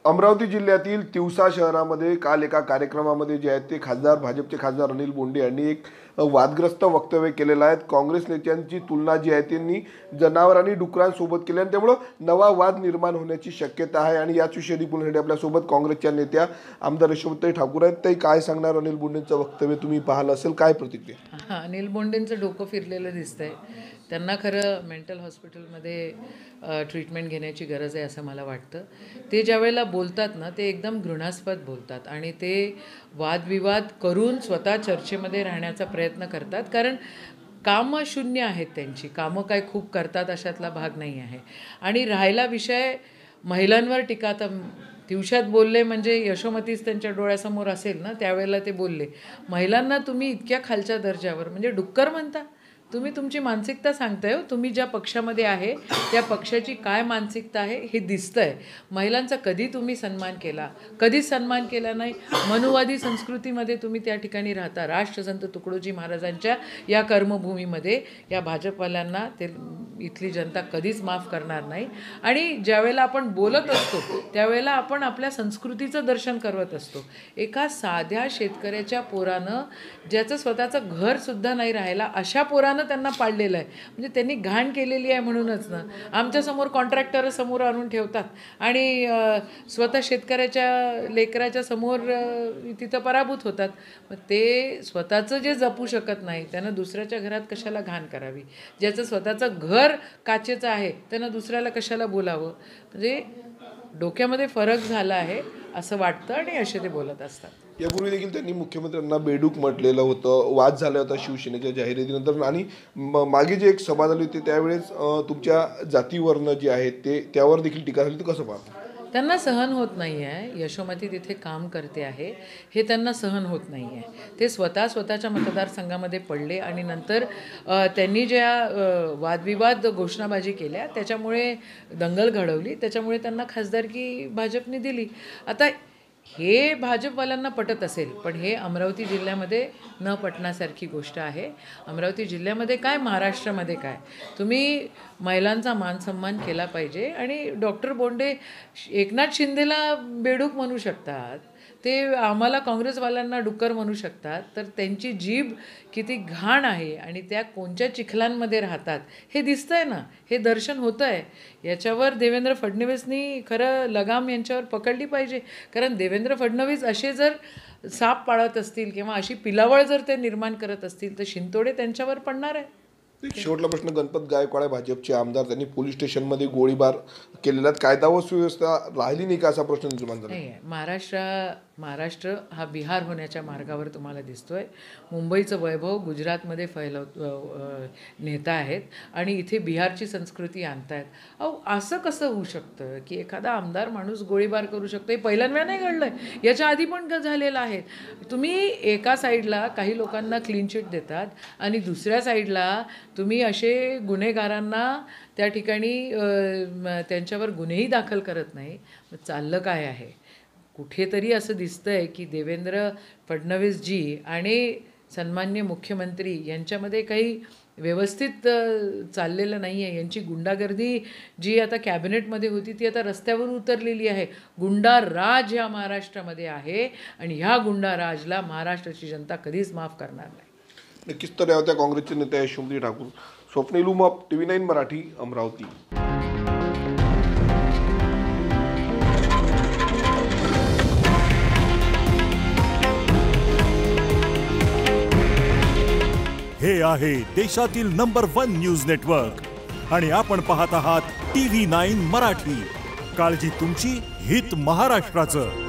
अमरावती जिल्ह्यातील तिवसा शहरामध्ये काल एका कार्यक्रमामध्ये जे आहेत ते भाजपचे खासदार अनिल बोंडे यांनी एक वादग्रस्त वक्तव्य केलेलं आहे। काँग्रेस नेत्यांची तुलना जी आहे त्यांनी जनावर आणि डुकरांसोबत केली आणि त्यामुळे नवा वाद निर्माण होण्याची शक्यता आहे। आणि याच विषयावर बोलण्यासाठी आपल्यासोबत काँग्रेसच्या नेत्या आमदार यशोमती ठाकूर आहेत। ते काय सांगणार अनिल बोंडेंचं वक्तव्य तुम्ही पाहिलं असेल, काय प्रतिक्रिया? अनिल बोंडेंचं डोकं फिरलेलं दिसतंय। त्यांना खरं मेंटल हॉस्पिटलमध्ये ट्रीटमेंट घेण्याची गरज आहे असं मला वाटतं। ते ज्यावेळेला बोलतात ना ते एकदम घृणास्पद बोलतात आणि ते वादविवाद करून स्वतः चर्चेमध्ये राहण्याचा प्रयत्न करतात, कारण कामं शून्य आहेत त्यांची, कामं काय खूप करतात अशातला भाग नाही आहे। आणि राहिला विषय महिलांवर टीका, तर तिवशात बोलले म्हणजे यशोमतीच त्यांच्या डोळ्यासमोर असेल ना, त्यावेळेला ते बोलले महिलांना तुम्ही इतक्या खालच्या दर्जावर म्हणजे डुक्कर म्हणता। तुम्ही तुमची मानसिकता सांगताय हो, तुम्ही ज्या पक्षामध्ये आहे त्या पक्षाची काय मानसिकता आहे हे दिसतंय। महिलांचा कधी तुम्ही सन्मान केला? कधीच सन्मान केला नाही। मनुवादी संस्कृतीमध्ये तुम्ही त्या ठिकाणी राहता। राष्ट्रसंत तुकडोजी महाराजांच्या या कर्मभूमीमध्ये या भाजपवाल्यांना ते इथली जनता कधीच माफ करणार नाही। आणि ज्यावेळेला आपण बोलत असतो त्यावेळेला आपण आपल्या संस्कृतीचं दर्शन करत असतो। एका साध्या शेतकऱ्याच्या पोरानं ज्याचं स्वतःचं घरसुद्धा नाही राहायला अशा पोरानं त्यांना पाडलेलं आहे, म्हणजे त्यांनी घाण केलेली आहे। म्हणूनच ना आमच्यासमोर कॉन्ट्रॅक्टर समोर आणून ठेवतात आणि स्वतः शेतकऱ्याच्या लेकराच्या समोर तिथं पराभूत होतात। मग ते स्वतःचं जे जपू शकत नाही त्यानं दुसऱ्याच्या घरात कशाला घाण करावी? ज्याचं स्वतःचं घर काचेचं आहे त्यानं दुसऱ्याला कशाला बोलावं? म्हणजे डोक्यामध्ये फरक झाला आहे असं वाटतं आणि असे ते बोलत असतात। यापूर्वी देखील त्यांनी मुख्यमंत्र्यांना बेडूक म्हटलेलं होतं, वाद झाला होता शिवसेनेच्या जाहिरातीनंतर। आणि मागे जे एक सभा झाली होती त्यावेळेस तुमच्या जातीवर्ण जे आहेत ते त्यावर देखील टीका झाली, तर कसं पाहता? त्यांना सहन होत नाही आहे। यशोमती तिथे काम करते आहे हे त्यांना सहन होत नाही आहे। ते स्वतःच्या मतदारसंघामध्ये पडले आणि नंतर त्यांनी ज्या वादविवाद घोषणाबाजी केल्या त्याच्यामुळे दंगल घडवली, त्याच्यामुळे त्यांना खासदारकी भाजपने दिली। आता हे भाजपवाल्यांना पटत असेल, पण हे अमरावती जिल्ह्यामध्ये न पटण्यासारखी गोष्ट आहे। अमरावती जिल्ह्यामध्ये काय, महाराष्ट्रामध्ये काय, तुम्ही महिलांचा मानसन्मान केला पाहिजे। आणि डॉक्टर बोंडे एकनाथ शिंदेला बेडूक म्हणू शकतात, ते आम्हाला काँग्रेसवाल्यांना डुक्कर म्हणू शकतात, तर त्यांची जीभ किती घाण आहे आणि त्या कोणत्या चिखलांमध्ये राहतात हे दिसतंय ना, हे दर्शन होतं आहे। याच्यावर देवेंद्र फडणवीसनी खरं लगाम यांच्यावर पकडली पाहिजे, कारण देवेंद्र फडणवीस असे जर साप पाळत असतील किंवा अशी पिलावळ जर ते निर्माण करत असतील तर शिंतोडे त्यांच्यावर पडणार आहे। शेवटला प्रश्न, गणपत गायकवाड भाजपचे आमदार, त्यांनी पोलीस स्टेशनमध्ये गोळीबार केलेला, कायदा व सुव्यवस्था राहिली नाही का असा प्रश्न निर्माण झाला आहे। महाराष्ट्र हा बिहार होण्याच्या मार्गावर तुम्हाला दिसतोय। मुंबईचं वैभव गुजरातमध्ये नेता आहेत आणि इथे बिहारची संस्कृती आणतायत। अहो असं कसं होऊ शकतं की एखादा आमदार माणूस गोळीबार करू शकतो? हे पहिल्यांदा नाही घडलं आहे, याच्या आधी पण झालेलं आहे। तुम्ही एका साईडला काही लोकांना क्लीन चिट देतात आणि दुसऱ्या साईडला तुम्ही असे गुन्हेगारांना त्या ठिकाणी त्यांच्यावर गुन्हेही दाखल करत नाही। मग चाललं काय आहे? कुठेतरी असं दिसतंय की देवेंद्र फडणवीसजी आणि सन्मान्य मुख्यमंत्री यांच्यामध्ये काही व्यवस्थित चाललेलं नाही आहे। यांची गुंडागर्दी जी आता कॅबिनेटमध्ये होती ती आता रस्त्यावर उतरलेली आहे। गुंडा राज या महाराष्ट्रामध्ये आहे आणि ह्या गुंडा राजला महाराष्ट्राची जनता कधीच माफ करणार नाही। नक्कीच। तर या होत्या काँग्रेसचे नेते यशोमती ठाकूर। स्वप्नील उमाप, TV9 मराठी, अमरावती। हे आहे देशातील नंबर 1 न्यूज नेटवर्क आणि आपण पाहत आहात TV9 मराठी। काळजी तुमची, हित महाराष्ट्राचं।